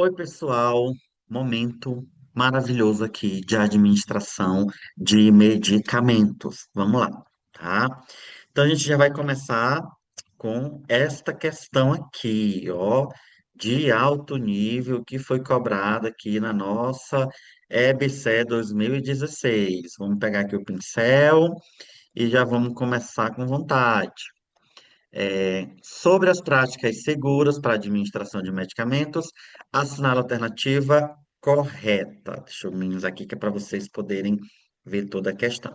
Oi, pessoal. Momento maravilhoso aqui de administração de medicamentos. Vamos lá, tá? Então a gente já vai começar com esta questão aqui, ó, de alto nível que foi cobrada aqui na nossa EBC 2016. Vamos pegar aqui o pincel e já vamos começar com vontade. Sobre as práticas seguras para administração de medicamentos, assinale a alternativa correta. Deixa eu minimizar aqui que é para vocês poderem ver toda a questão.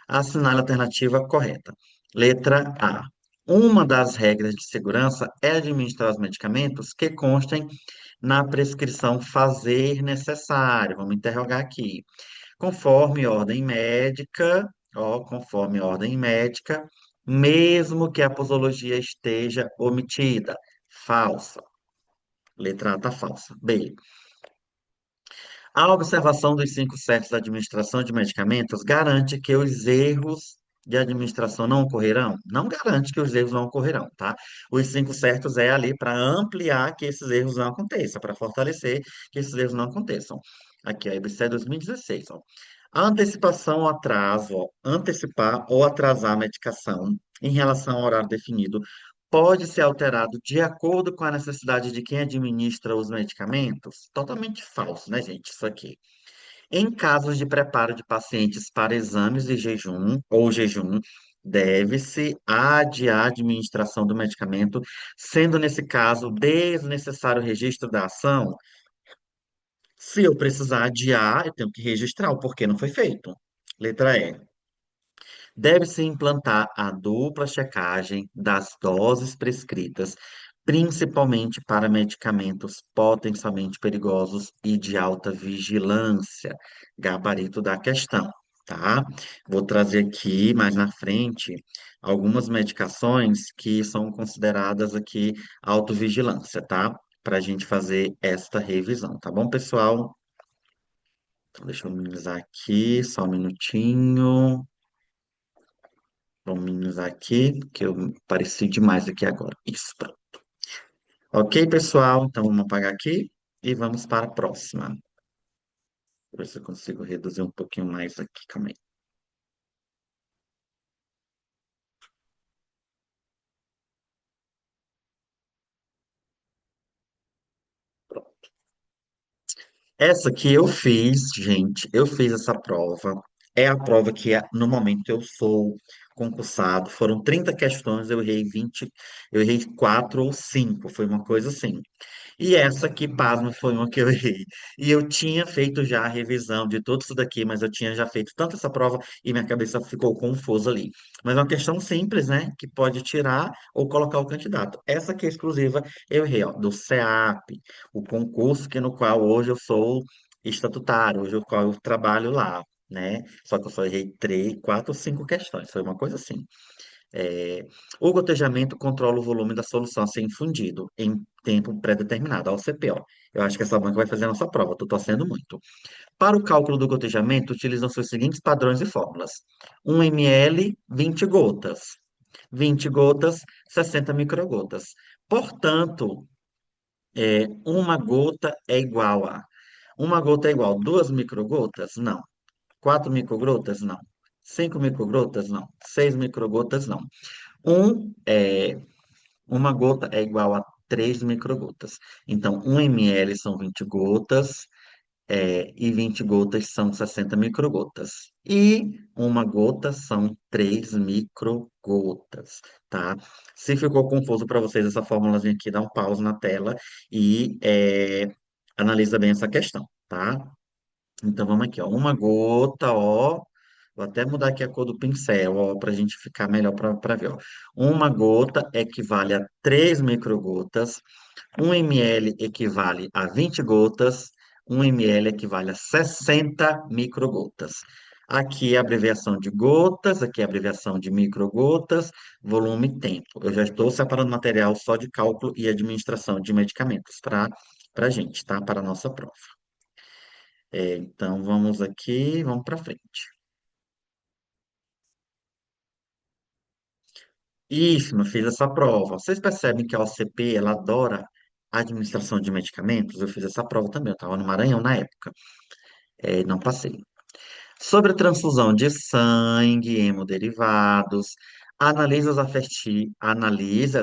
Assinale a alternativa correta. Letra A. Uma das regras de segurança é administrar os medicamentos que constem na prescrição fazer necessário. Vamos interrogar aqui. Conforme ordem médica, ó, conforme ordem médica, mesmo que a posologia esteja omitida. Falsa. Letra A está falsa. B. A observação dos cinco certos da administração de medicamentos garante que os erros de administração não ocorrerão? Não garante que os erros não ocorrerão, tá? Os cinco certos é ali para ampliar que esses erros não aconteçam, para fortalecer que esses erros não aconteçam. Aqui, a IBC 2016, ó. A antecipação ou atraso, ó, antecipar ou atrasar a medicação em relação ao horário definido pode ser alterado de acordo com a necessidade de quem administra os medicamentos? Totalmente falso, né, gente? Isso aqui. Em casos de preparo de pacientes para exames de jejum, deve-se adiar a administração do medicamento, sendo nesse caso desnecessário o registro da ação. Se eu precisar adiar, eu tenho que registrar o porquê não foi feito. Letra E. Deve-se implantar a dupla checagem das doses prescritas, principalmente para medicamentos potencialmente perigosos e de alta vigilância. Gabarito da questão, tá? Vou trazer aqui mais na frente algumas medicações que são consideradas aqui autovigilância, tá? Para a gente fazer esta revisão, tá bom, pessoal? Então, deixa eu minimizar aqui, só um minutinho. Vamos minimizar aqui, que eu pareci demais aqui agora. Isso, pronto. Ok, pessoal? Então vamos apagar aqui e vamos para a próxima. Ver se eu consigo reduzir um pouquinho mais aqui. Calma aí. Essa que eu fiz, gente, eu fiz essa prova. É a prova que no momento eu sou concursado. Foram 30 questões, eu errei 20, eu errei 4 ou 5, foi uma coisa assim. E essa aqui, pasmo, foi uma que eu errei. E eu tinha feito já a revisão de tudo isso daqui, mas eu tinha já feito tanto essa prova e minha cabeça ficou confusa ali. Mas é uma questão simples, né? Que pode tirar ou colocar o candidato. Essa aqui é exclusiva, eu errei, ó, do CEAP, o concurso que no qual hoje eu sou estatutário, hoje qual eu trabalho lá, né? Só que eu só errei 3, 4, 5 questões, foi uma coisa assim. É, o gotejamento controla o volume da solução a ser infundido em tempo pré-determinado, ao CPO. Eu acho que essa banca vai fazer a nossa prova, estou torcendo muito. Para o cálculo do gotejamento, utilizam-se os seguintes padrões e fórmulas: 1 ml, 20 gotas. 20 gotas, 60 microgotas. Portanto, uma gota é igual a. Uma gota é igual a 2 microgotas? Não. 4 microgotas? Não. 5 microgotas? Não. 6 microgotas? Não. Um, é, uma gota é igual a 3 microgotas. Então, 1 ml são 20 gotas, e 20 gotas são 60 microgotas. E uma gota são 3 microgotas, tá? Se ficou confuso para vocês essa fórmulazinha aqui, dá um pause na tela e analisa bem essa questão, tá? Então vamos aqui, ó. Uma gota, ó. Vou até mudar aqui a cor do pincel, ó, para a gente ficar melhor para ver, ó. Uma gota equivale a 3 microgotas, 1 ml equivale a 20 gotas, 1 ml equivale a 60 microgotas. Aqui é a abreviação de gotas, aqui é a abreviação de microgotas, volume e tempo. Eu já estou separando material só de cálculo e administração de medicamentos para a gente, tá? Para a nossa prova. Então, vamos aqui, vamos para frente. Isso, eu fiz essa prova. Vocês percebem que a OCP, ela adora administração de medicamentos, eu fiz essa prova também, eu estava no Maranhão na época, não passei. Sobre a transfusão de sangue, hemoderivados, analise as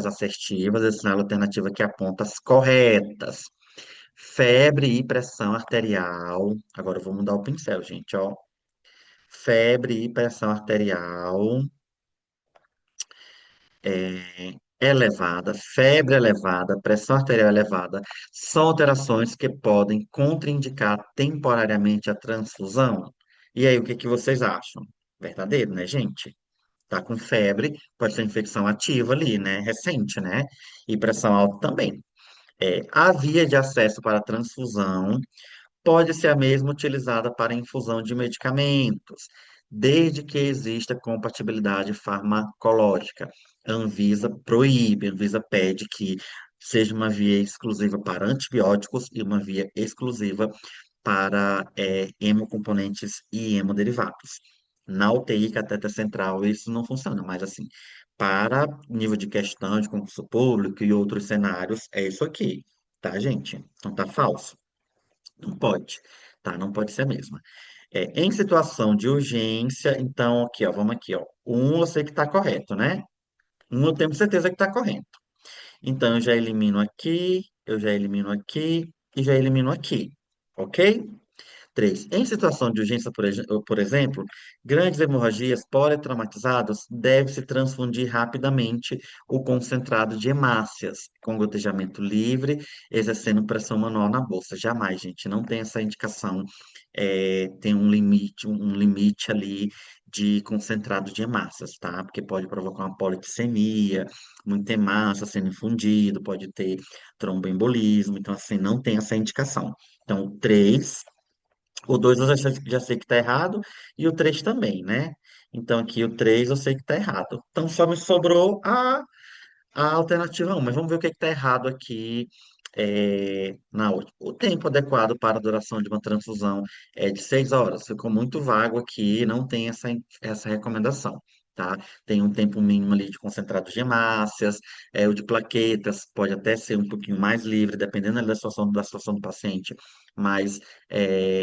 assertivas, esse sinal alternativa que aponta as corretas. Febre e pressão arterial. Agora eu vou mudar o pincel, gente, ó. Febre e pressão arterial elevada, febre elevada, pressão arterial elevada, são alterações que podem contraindicar temporariamente a transfusão. E aí, o que que vocês acham? Verdadeiro, né, gente? Tá com febre, pode ser infecção ativa ali, né? Recente, né? E pressão alta também. A via de acesso para a transfusão pode ser a mesma utilizada para infusão de medicamentos, desde que exista compatibilidade farmacológica. A Anvisa proíbe, a Anvisa pede que seja uma via exclusiva para antibióticos e uma via exclusiva para hemocomponentes e hemoderivados. Na UTI catéter central isso não funciona, mas assim, para nível de questão de concurso público e outros cenários, é isso aqui, tá, gente? Não tá falso. Não pode, tá? Não pode ser a mesma. Em situação de urgência, então, aqui, ó, vamos aqui, ó. Um eu sei que está correto, né? Um eu tenho certeza que está correto. Então, eu já elimino aqui, eu já elimino aqui e já elimino aqui, ok? 3. Em situação de urgência, por exemplo, grandes hemorragias politraumatizadas deve-se transfundir rapidamente o concentrado de hemácias, com gotejamento livre, exercendo pressão manual na bolsa. Jamais, gente, não tem essa indicação. Tem um limite ali de concentrado de hemácias, tá? Porque pode provocar uma polipsemia, muita hemácia sendo infundido, pode ter tromboembolismo, então, assim, não tem essa indicação. Então, 3. O 2 eu já sei que está errado, e o 3 também, né? Então aqui o 3 eu sei que está errado. Então só me sobrou a alternativa 1, mas vamos ver o que está errado aqui na outra. O tempo adequado para a duração de uma transfusão é de 6 horas. Ficou muito vago aqui, não tem essa recomendação. Tá? Tem um tempo mínimo ali de concentrados de hemácias, o de plaquetas pode até ser um pouquinho mais livre, dependendo ali da situação do paciente, mas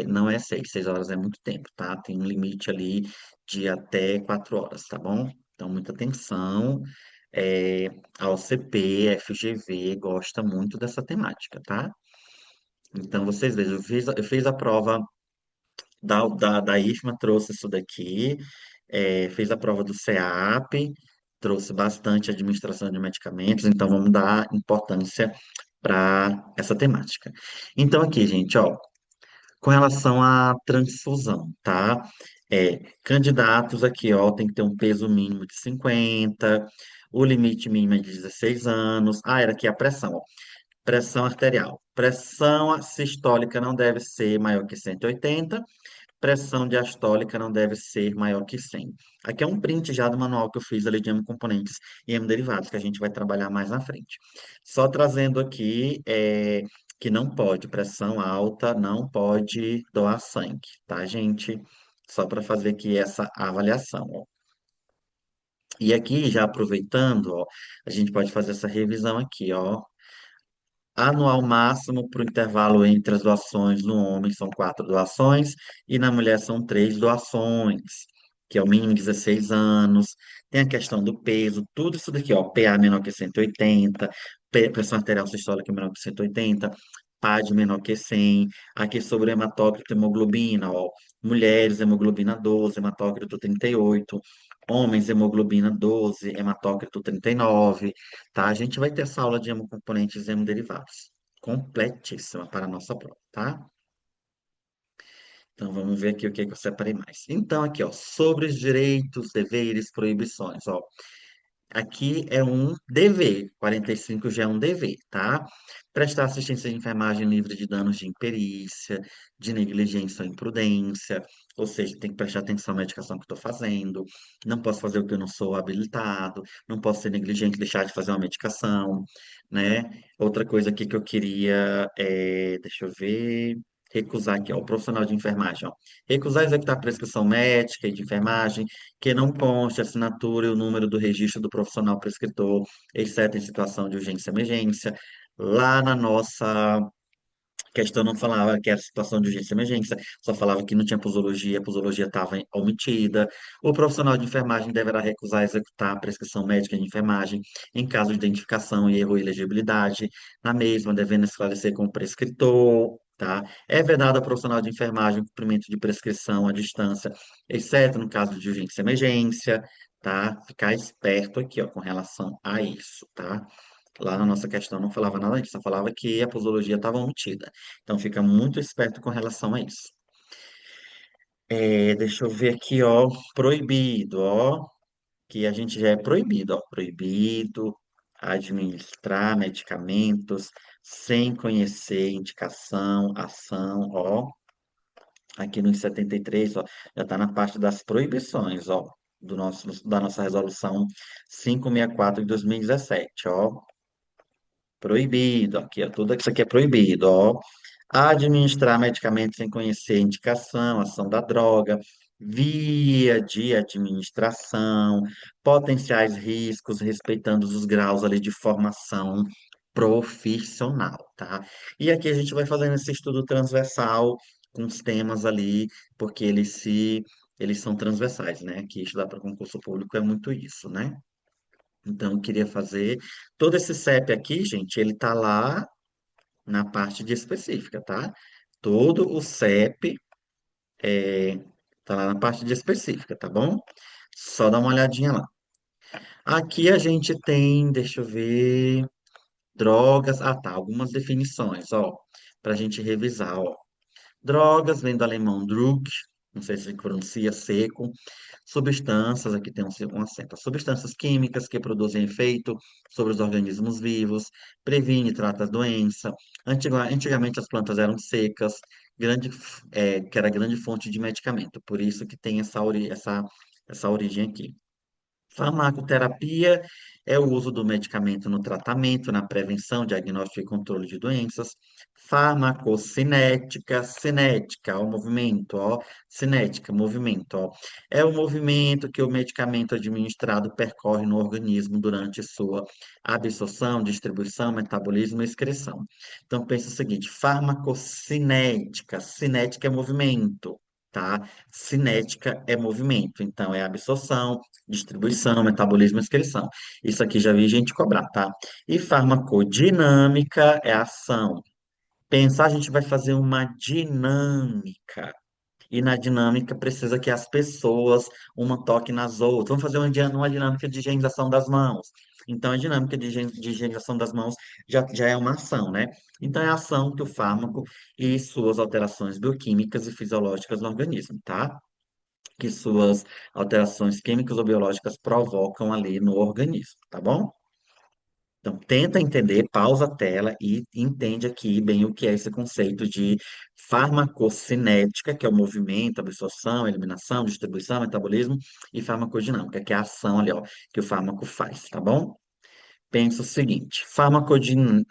não é 6 horas é muito tempo, tá? Tem um limite ali de até 4 horas, tá bom? Então, muita atenção. É, a OCP, a FGV gosta muito dessa temática, tá? Então, vocês vejam, eu fiz a prova da IFMA, trouxe isso daqui, fiz a prova do CEAP, trouxe bastante administração de medicamentos, então vamos dar importância para essa temática. Então, aqui, gente, ó, com relação à transfusão, tá? Candidatos aqui, ó, tem que ter um peso mínimo de 50, o limite mínimo é de 16 anos. Ah, era aqui a pressão, ó. Pressão arterial. Pressão sistólica não deve ser maior que 180. Pressão diastólica não deve ser maior que 100. Aqui é um print já do manual que eu fiz ali de hemocomponentes e hemoderivados, que a gente vai trabalhar mais na frente. Só trazendo aqui que não pode, pressão alta, não pode doar sangue, tá, gente? Só para fazer aqui essa avaliação, ó. E aqui, já aproveitando, ó, a gente pode fazer essa revisão aqui, ó. Anual máximo para o intervalo entre as doações no homem são 4 doações e na mulher são 3 doações, que é o mínimo 16 anos. Tem a questão do peso, tudo isso daqui, ó, PA menor que 180, pressão arterial sistólica menor que 180, PAD menor que 100. Aqui sobre o hematócrito e hemoglobina, ó, mulheres hemoglobina 12, hematócrito 38, homens hemoglobina 12, hematócrito 39. Tá? A gente vai ter essa aula de hemocomponentes e hemoderivados, completíssima para a nossa prova, tá? Então, vamos ver aqui o que é que eu separei mais. Então, aqui, ó, sobre os direitos, deveres, proibições, ó. Aqui é um dever, 45 já é um dever, tá? Prestar assistência de enfermagem livre de danos de imperícia, de negligência ou imprudência, ou seja, tem que prestar atenção na medicação que estou fazendo, não posso fazer o que eu não sou habilitado, não posso ser negligente e deixar de fazer uma medicação, né? Outra coisa aqui que eu queria, deixa eu ver, recusar aqui, ó, o profissional de enfermagem, ó. Recusar executar prescrição médica e de enfermagem, que não conste a assinatura e o número do registro do profissional prescritor, exceto em situação de urgência e emergência. Lá na nossa questão não falava que era situação de urgência e emergência, só falava que não tinha posologia, a posologia estava omitida. O profissional de enfermagem deverá recusar executar a prescrição médica de enfermagem em caso de identificação e erro ou ilegibilidade na mesma, devendo esclarecer com o prescritor. Tá? É vedado ao profissional de enfermagem o cumprimento de prescrição à distância, exceto no caso de urgência e emergência, tá? Ficar esperto aqui, ó, com relação a isso, tá? Lá na nossa questão não falava nada disso, só falava que a posologia estava omitida. Então fica muito esperto com relação a isso. Deixa eu ver aqui, ó, proibido, ó, que a gente já é proibido, ó, proibido administrar medicamentos sem conhecer indicação, ação, ó, aqui no 73, ó, já está na parte das proibições, ó, da nossa resolução 564 de 2017, ó. Proibido, aqui, ó, tudo isso aqui é proibido, ó. Administrar medicamentos sem conhecer a indicação, ação da droga, via de administração, potenciais riscos, respeitando os graus ali de formação profissional, tá? E aqui a gente vai fazendo esse estudo transversal com os temas ali, porque eles são transversais, né? Que estudar para concurso público é muito isso, né? Então, eu queria fazer todo esse CEP aqui, gente, ele tá lá na parte de específica, tá? Todo o CEP tá lá na parte de específica, tá bom? Só dá uma olhadinha lá. Aqui a gente tem, deixa eu ver, drogas. Ah, tá, algumas definições, ó, pra gente revisar, ó. Drogas, vem do alemão Drug, não sei se pronuncia seco. Substâncias, aqui tem um acento. Substâncias químicas que produzem efeito sobre os organismos vivos, previne e trata a doença. Antigamente as plantas eram secas, que era grande fonte de medicamento, por isso que tem essa origem aqui. Farmacoterapia é o uso do medicamento no tratamento, na prevenção, diagnóstico e controle de doenças. Farmacocinética, cinética, o movimento, ó, cinética, movimento, ó. É o movimento que o medicamento administrado percorre no organismo durante sua absorção, distribuição, metabolismo e excreção. Então, pensa o seguinte, farmacocinética, cinética é movimento, tá? Cinética é movimento, então é absorção, distribuição, metabolismo e excreção. Isso aqui já vi gente cobrar, tá? E farmacodinâmica é ação. Pensar, a gente vai fazer uma dinâmica. E na dinâmica precisa que as pessoas uma toque nas outras. Vamos fazer uma dinâmica de higienização das mãos. Então, a dinâmica de higienização das mãos já é uma ação, né? Então, é a ação que o fármaco e suas alterações bioquímicas e fisiológicas no organismo, tá? Que suas alterações químicas ou biológicas provocam ali no organismo, tá bom? Então, tenta entender, pausa a tela e entende aqui bem o que é esse conceito de farmacocinética, que é o movimento, absorção, eliminação, distribuição, metabolismo, e farmacodinâmica, que é a ação ali, ó, que o fármaco faz, tá bom? Pensa o seguinte,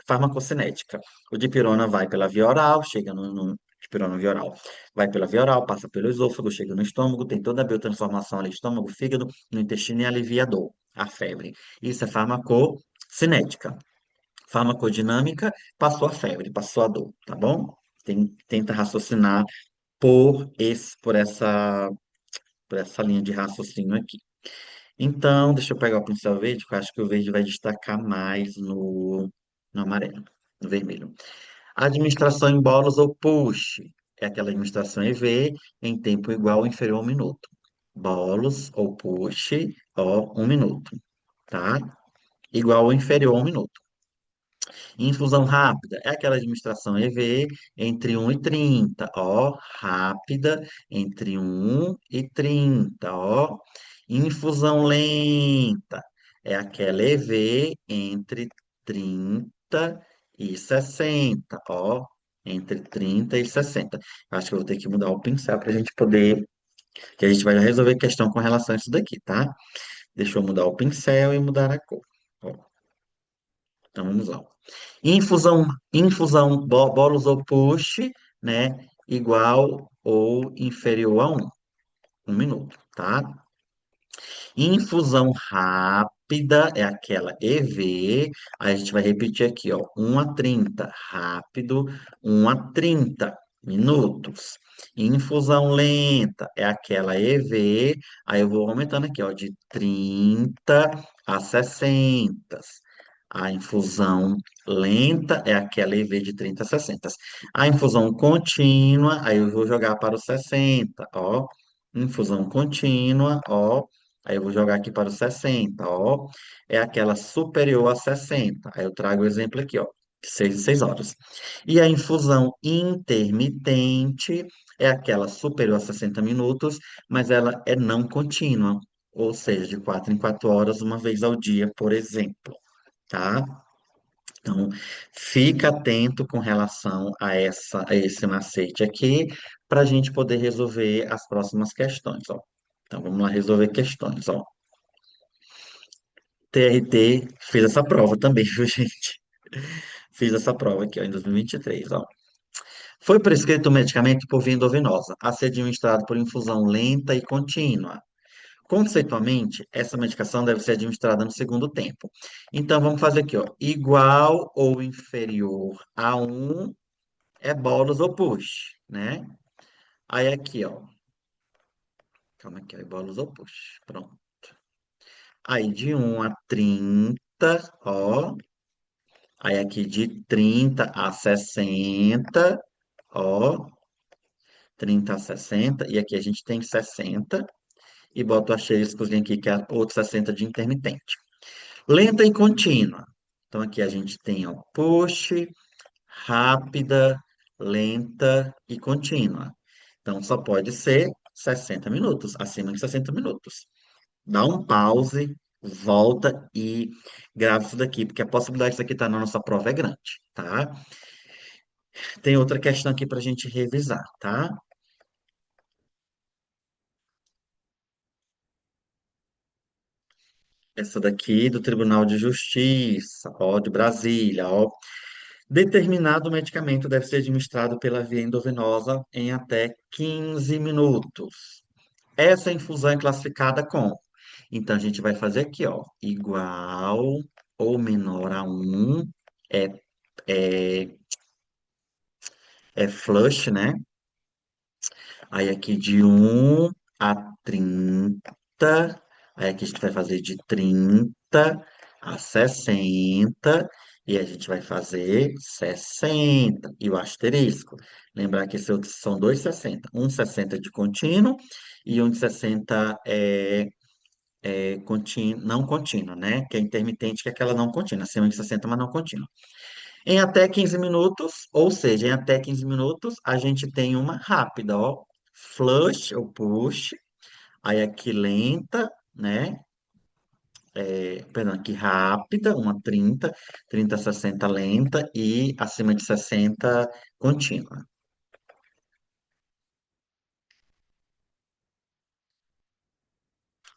farmacocinética. O dipirona vai pela via oral, chega no dipirona via oral, vai pela via oral, passa pelo esôfago, chega no estômago, tem toda a biotransformação ali, estômago, fígado, no intestino e alivia a dor, a febre. Isso é farmacocinética. Farmacodinâmica, passou a febre, passou a dor, tá bom? Tenta raciocinar por essa linha de raciocínio aqui. Então, deixa eu pegar o pincel verde, que eu acho que o verde vai destacar mais no amarelo, no vermelho. Administração em bolos ou push. É aquela administração EV em tempo igual ou inferior a 1 minuto. Bolos ou push, ó, 1 minuto, tá? Igual ou inferior a 1 minuto. Infusão rápida é aquela administração EV entre 1 e 30, ó, rápida entre 1 e 30, ó. Infusão lenta é aquela EV entre 30 e 60, ó, entre 30 e 60. Acho que eu vou ter que mudar o pincel para a gente poder, que a gente vai resolver questão com relação a isso daqui, tá? Deixa eu mudar o pincel e mudar a cor. Ó, então vamos lá. Bolos ou push, né? Igual ou inferior a 1 minuto, tá? Infusão rápida. rápida é aquela EV, aí a gente vai repetir aqui, ó, 1 a 30, rápido, 1 a 30 minutos. Infusão lenta é aquela EV, aí eu vou aumentando aqui, ó, de 30 a 60. A infusão lenta é aquela EV de 30 a 60. A infusão contínua, aí eu vou jogar para os 60, ó. Infusão contínua, ó. Aí eu vou jogar aqui para os 60, ó. É aquela superior a 60. Aí eu trago o exemplo aqui, ó. 6 horas. E a infusão intermitente é aquela superior a 60 minutos, mas ela é não contínua. Ou seja, de 4 em 4 horas, uma vez ao dia, por exemplo, tá? Então, fica atento com relação a esse macete aqui, para a gente poder resolver as próximas questões, ó. Então, vamos lá resolver questões, ó. TRT fez essa prova também, viu, gente? Fiz essa prova aqui, ó, em 2023, ó. Foi prescrito um medicamento por via endovenosa, a ser administrado por infusão lenta e contínua. Conceitualmente, essa medicação deve ser administrada no segundo tempo. Então, vamos fazer aqui, ó. Igual ou inferior a um é bolos ou push, né? Aí aqui, ó. Calma aqui, ó. Bolos ou push. Pronto. Aí de 1 a 30, ó. Aí aqui de 30 a 60, ó. 30 a 60. E aqui a gente tem 60. E boto o asteriscozinho aqui, que é outro 60 de intermitente. Lenta e contínua. Então aqui a gente tem, ó. Push, rápida, lenta e contínua. Então, só pode ser 60 minutos, acima de 60 minutos. Dá um pause, volta e grava isso daqui, porque a possibilidade disso aqui estar na nossa prova é grande, tá? Tem outra questão aqui para a gente revisar, tá? Essa daqui do Tribunal de Justiça, ó, de Brasília, ó. Determinado medicamento deve ser administrado pela via endovenosa em até 15 minutos. Essa infusão é classificada com. Então, a gente vai fazer aqui, ó, igual ou menor a um é, é, é flush, né? Aí aqui de 1 a 30, aí aqui a gente vai fazer de 30 a 60, e a gente vai fazer 60, e o asterisco. Lembrar que esses outros são dois 60, um 60 de contínuo e um de 60 não contínua, né? Que é intermitente, que é aquela não contínua, acima de 60, mas não contínua. Em até 15 minutos, ou seja, em até 15 minutos, a gente tem uma rápida, ó. Flush ou push, aí aqui lenta, né? Perdão, aqui rápida, uma 30, 30 a 60 lenta e acima de 60 contínua.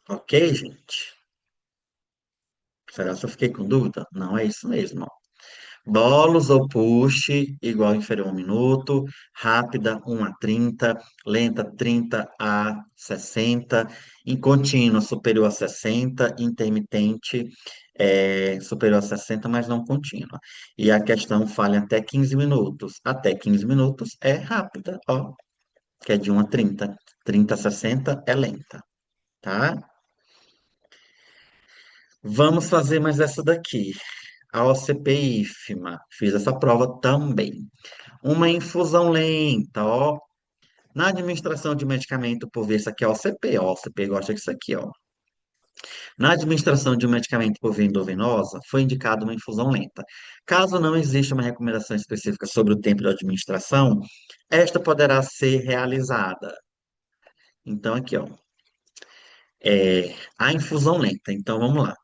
Ok, gente? Será que eu fiquei com dúvida? Não é isso mesmo, ó. Bolos ou push, igual ou inferior a 1 minuto. Rápida, 1 a 30. Lenta, 30 a 60. Incontínua, superior a 60. Intermitente, superior a 60, mas não contínua. E a questão falha até 15 minutos. Até 15 minutos é rápida, ó, que é de 1 a 30. 30 a 60 é lenta, tá? Vamos fazer mais essa daqui. A OCP IFMA. Fiz essa prova também. Uma infusão lenta, ó. Na administração de medicamento por via, isso aqui é OCP, ó. OCP gosta disso aqui, ó. Na administração de um medicamento por via endovenosa, foi indicada uma infusão lenta. Caso não exista uma recomendação específica sobre o tempo de administração, esta poderá ser realizada. Então, aqui, ó. A infusão lenta. Então, vamos lá.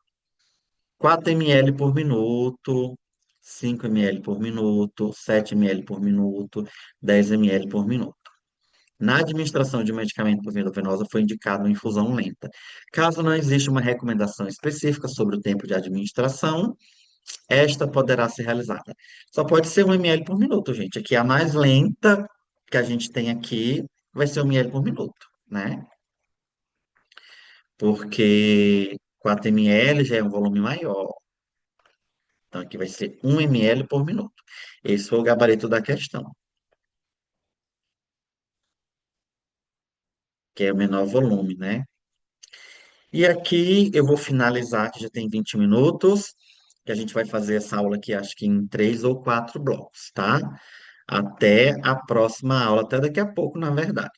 4 ml por minuto, 5 ml por minuto, 7 ml por minuto, 10 ml por minuto. Na administração de medicamento por via endovenosa foi indicada uma infusão lenta. Caso não exista uma recomendação específica sobre o tempo de administração, esta poderá ser realizada. Só pode ser 1 ml por minuto, gente. Aqui a mais lenta que a gente tem aqui vai ser 1 ml por minuto, né? Porque 4 ml já é um volume maior. Então, aqui vai ser 1 ml por minuto. Esse foi o gabarito da questão, que é o menor volume, né? E aqui eu vou finalizar, que já tem 20 minutos, que a gente vai fazer essa aula aqui, acho que em 3 ou 4 blocos, tá? Até a próxima aula, até daqui a pouco, na verdade.